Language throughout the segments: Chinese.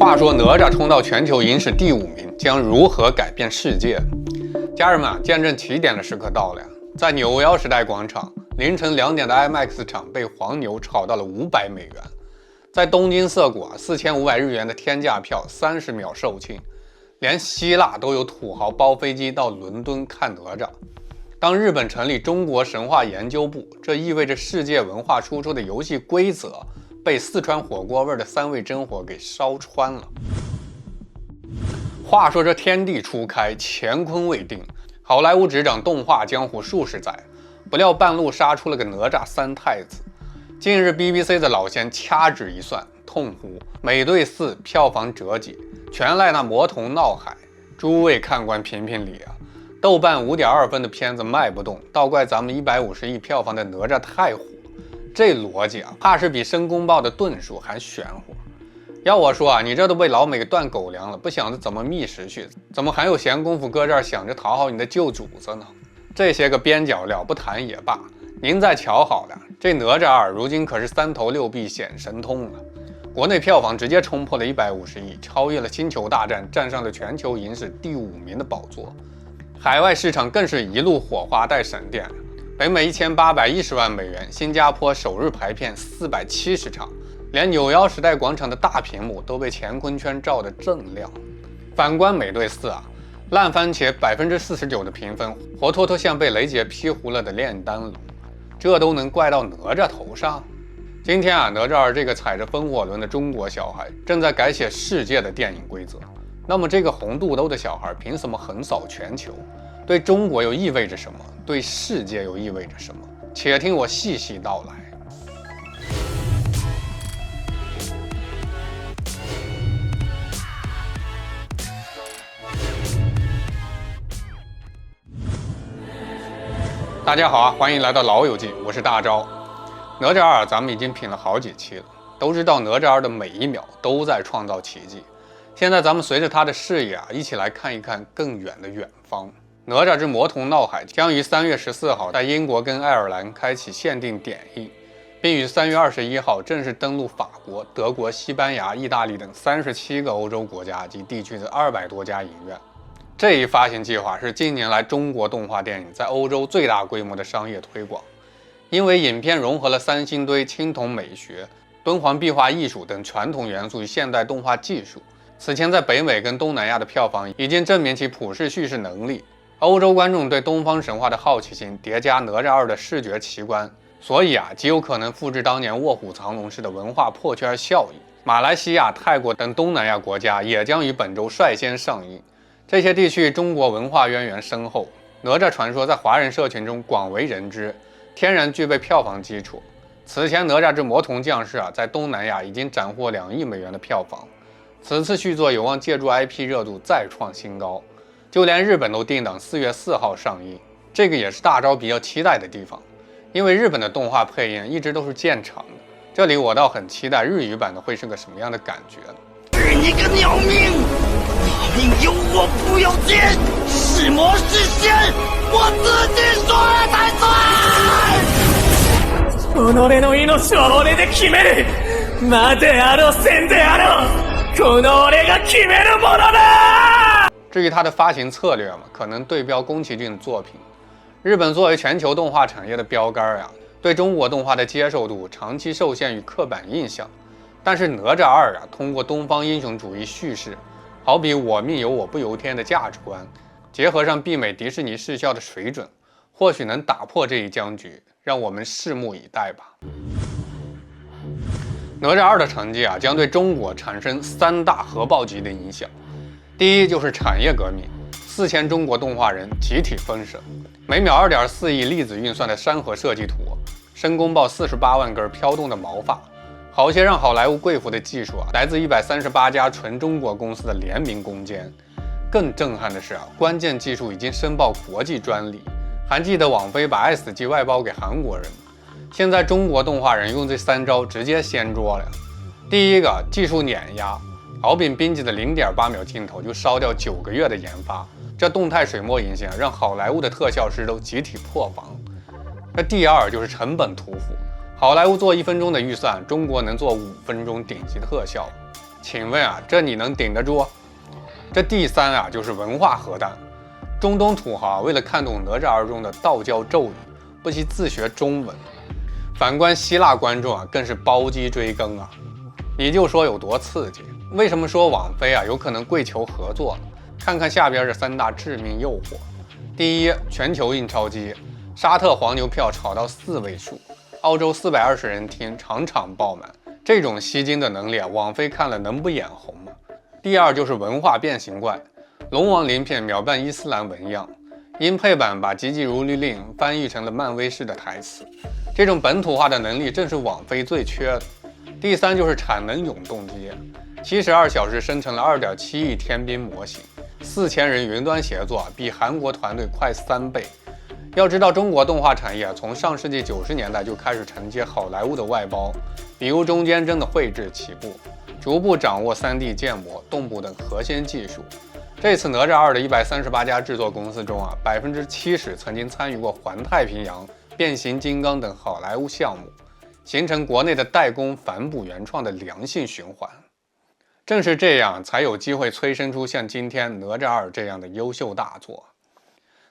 话说哪吒冲到全球影史第5名，将如何改变世界？家人们啊，见证起点的时刻到了呀！在纽腰时代广场，凌晨2点的 IMAX 场被黄牛炒到了500美元。在东京涩谷4500日元的天价票，30秒售罄。连希腊都有土豪包飞机到伦敦看哪吒。当日本成立中国神话研究部，这意味着世界文化输出的游戏规则被四川火锅味的3味真火给烧穿了。话说这天地初开，乾坤未定，好莱坞执掌动画江湖数十载，不料半路杀出了个哪吒3太子。近日 BBC 的老仙掐指一算，痛呼美队4票房折戟，全赖那魔童闹海。诸位看官评评理啊！豆瓣5.2分的片子卖不动，倒怪咱们150亿票房的哪吒太火，这逻辑啊，怕是比申公豹的盾术还玄乎。要我说啊，你这都被老美给断狗粮了，不想着怎么觅食去，怎么还有闲工夫搁这儿想着讨好你的旧主子呢？这些个边角料不谈也罢，您再瞧好了，这哪吒2如今可是3头6臂显神通了，国内票房直接冲破了150亿，超越了《星球大战》，站上了全球影史第5名的宝座。海外市场更是一路火花带闪电，北美1810万美元，新加坡首日排片470场，连纽腰时代广场的大屏幕都被乾坤圈照得锃亮。反观美队4啊，烂番茄49%的评分，活脱脱像被雷杰劈糊了的炼丹炉，这都能怪到哪吒头上？今天啊，哪吒2这个踩着风火轮的中国小孩正在改写世界的电影规则。那么这个红肚兜的小孩凭什么横扫全球？对中国又意味着什么？对世界又意味着什么？且听我细细道来。大家好啊，欢迎来到老友记，我是大钊。哪吒2咱们已经品了好几期了，都知道哪吒2的每一秒都在创造奇迹。现在咱们随着他的视野一起来看一看更远的远方。哪吒之魔童闹海将于3月14号在英国跟爱尔兰开启限定点映，并于3月21号正式登陆法国、德国、西班牙、意大利等37个欧洲国家及地区的200多家影院。这一发行计划是近年来中国动画电影在欧洲最大规模的商业推广，因为影片融合了三星堆青铜美学、敦煌壁画艺术等传统元素与现代动画技术。此前在北美跟东南亚的票房已经证明其普世叙事能力，欧洲观众对东方神话的好奇心叠加哪吒2的视觉奇观，所以极有可能复制当年卧虎藏龙式的文化破圈效应。马来西亚、泰国等东南亚国家也将于本周率先上映，这些地区中国文化渊源深厚，哪吒传说在华人社群中广为人知，天然具备票房基础。此前哪吒之魔童降世在东南亚已经斩获2亿美元的票房，此次续作有望借助 IP 热度再创新高，就连日本都定档4月4号上映，这个也是大钊比较期待的地方，因为日本的动画配音一直都是见长的，这里我倒很期待日语版的会是个什么样的感觉呢？是你个鸟命！你命由我不由天，是魔是仙，我自己说了才算。己の命は俺で決める。魔であろう仙であろう。この俺が決めるものだ。至于它的发行策略可能对标宫崎骏的作品。日本作为全球动画产业的标杆对中国动画的接受度长期受限于刻板印象。但是哪吒2通过东方英雄主义叙事，好比我命由我不由天的价值观，结合上媲美迪士尼视效的水准，或许能打破这一僵局，让我们拭目以待吧。哪吒2的成绩将对中国产生3大核爆级的影响。第一就是产业革命，4000中国动画人集体封神，每秒2.4亿粒子运算的山河设计图，申公豹48万根飘动的毛发，好些让好莱坞跪服的技术来自138家纯中国公司的联名攻坚。更震撼的是关键技术已经申报国际专利，还记得网飞把爱死机外包给韩国人吗？现在中国动画人用这3招直接掀桌了。第一个，技术碾压，敖丙冰级的0.8秒镜头就烧掉9个月的研发，这动态水墨引线让好莱坞的特效师都集体破防。那第二就是成本屠夫，好莱坞做1分钟的预算，中国能做5分钟顶级特效。请问啊，这你能顶得住？这第三啊，就是文化核弹。中东土豪为了看懂哪吒二中的道教咒语，不惜自学中文。反观希腊观众啊，更是包机追更啊。你就说有多刺激？为什么说网飞啊有可能跪求合作呢？看看下边这3大致命诱惑。第一，全球印钞机，沙特黄牛票炒到4位数，澳洲420人听，场场爆满。这种吸金的能力啊，网飞看了能不眼红吗？第二就是文化变形怪，龙王鳞片秒扮伊斯兰纹样，英配版把急急如律令翻译成了漫威式的台词。这种本土化的能力正是网飞最缺的。第三就是产能永动机，72小时生成了2.7亿天兵模型，4000人云端协作，比韩国团队快3倍。要知道，中国动画产业从上世纪90年代就开始承接好莱坞的外包，比如中间帧的绘制起步，逐步掌握3D 建模、动捕等核心技术。这次哪吒2的138家制作公司中啊，70%曾经参与过《环太平洋》、《变形金刚》等好莱坞项目，形成国内的代工反哺原创的良性循环。正是这样，才有机会催生出像今天哪吒2这样的优秀大作。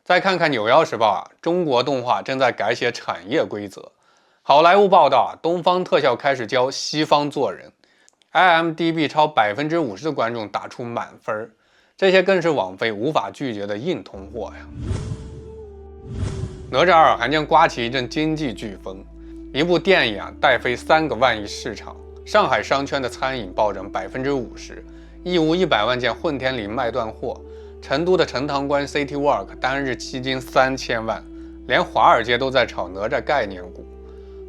再看看《纽约时报》啊，中国动画正在改写产业规则。好莱坞报道啊，东方特效开始教西方做人。IMDB 超50%的观众打出满分，这些更是网飞无法拒绝的硬通货呀。哪吒2还将刮起一阵经济飓风，一部电影啊带飞3个万亿市场。上海商圈的餐饮暴涨50%，义乌100万件混天绫卖断货。成都的陈塘关 City Walk 单日吸金3000万，连华尔街都在炒哪吒概念股。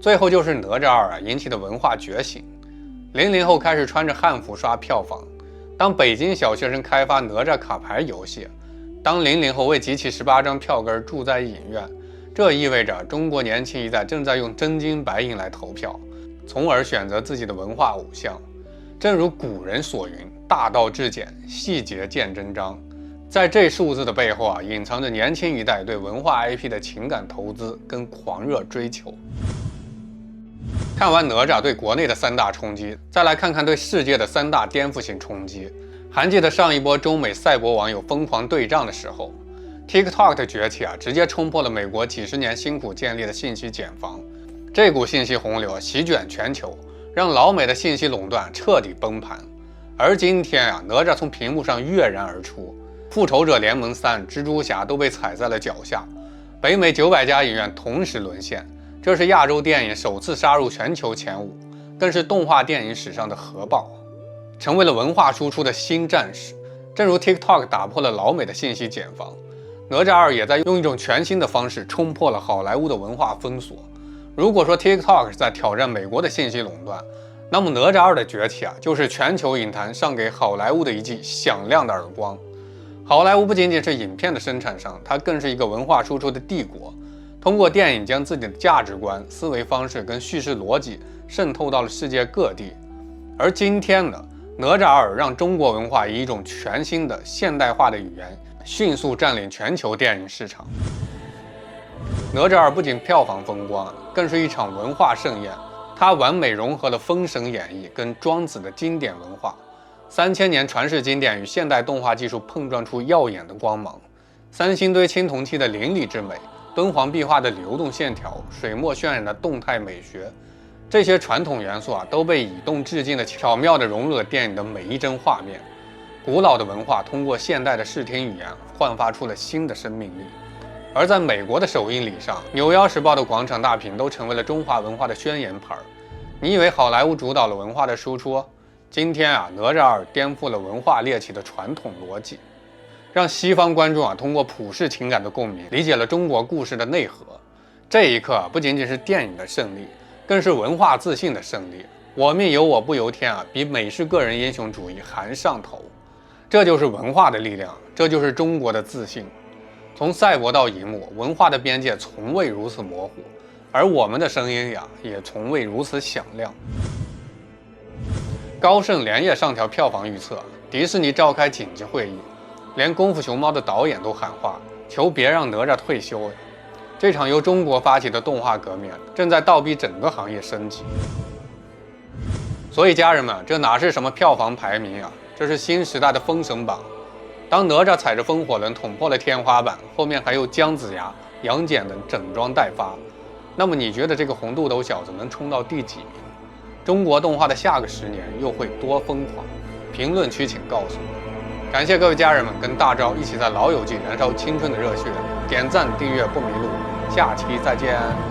最后就是哪吒2啊引起的文化觉醒，00后开始穿着汉服刷票房。当北京小学生开发哪吒卡牌游戏，当00后为集齐18张票根住在影院，这意味着中国年轻一代正在用真金白银来投票，从而选择自己的文化偶像。正如古人所云，大道至简，细节见真章。在这数字的背后啊，隐藏着年轻一代对文化 IP 的情感投资跟狂热追求。看完哪吒对国内的3大冲击，再来看看对世界的3大颠覆性冲击。还记得上一波中美赛博网友疯狂对仗的时候， TikTok 的崛起啊，直接冲破了美国几10年辛苦建立的信息茧房。这股信息洪流席卷全球，让老美的信息垄断彻底崩盘。而今天啊，哪吒从屏幕上跃然而出，复仇者联盟3、蜘蛛侠都被踩在了脚下，北美900家影院同时沦陷，这是亚洲电影首次杀入全球前5，更是动画电影史上的核爆，成为了文化输出的新战士。正如 TikTok 打破了老美的信息茧房，哪吒2也在用一种全新的方式冲破了好莱坞的文化封锁。如果说 TikTok 是在挑战美国的信息垄断，那么哪吒2的崛起啊，就是全球影坛上给好莱坞的一记响亮的耳光。好莱坞不仅仅是影片的生产商，它更是一个文化输出的帝国，通过电影将自己的价值观、思维方式跟叙事逻辑渗透到了世界各地。而今天呢，哪吒2让中国文化以一种全新的现代化的语言迅速占领全球电影市场。哪吒2不仅票房风光，更是一场文化盛宴，它完美融合了《封神演义》跟庄子的经典文化，3000年传世经典与现代动画技术碰撞出耀眼的光芒。三星堆青铜器的淋漓之美，敦煌壁画的流动线条，水墨渲染的动态美学，这些传统元素啊，都被以动致敬的巧妙地融入了电影的每一帧画面。古老的文化通过现代的视听语言焕发出了新的生命力。而在美国的首映礼上，《纽约时报》的广场大屏都成为了中华文化的宣言牌。你以为好莱坞主导了文化的输出？今天啊，哪吒2颠覆了文化猎奇的传统逻辑，让西方观众啊通过普世情感的共鸣，理解了中国故事的内核。这一刻啊，不仅仅是电影的胜利，更是文化自信的胜利。我命由我不由天啊，比美式个人英雄主义还上头。这就是文化的力量，这就是中国的自信。从赛博到荧幕，文化的边界从未如此模糊，而我们的声音呀，也从未如此响亮。高盛连夜上调票房预测，迪士尼召开紧急会议，连功夫熊猫的导演都喊话，求别让哪吒退休呀！这场由中国发起的动画革命正在倒逼整个行业升级。所以家人们，这哪是什么票房排名啊，这是新时代的封神榜。当哪吒踩着风火轮捅破了天花板，后面还有姜子牙、杨戬等整装待发，那么你觉得这个红肚兜小子能冲到第几名？中国动画的下个10年又会多疯狂？评论区请告诉我。感谢各位家人们跟大招一起在老友记燃烧青春的热血，点赞订阅不迷路，下期再见。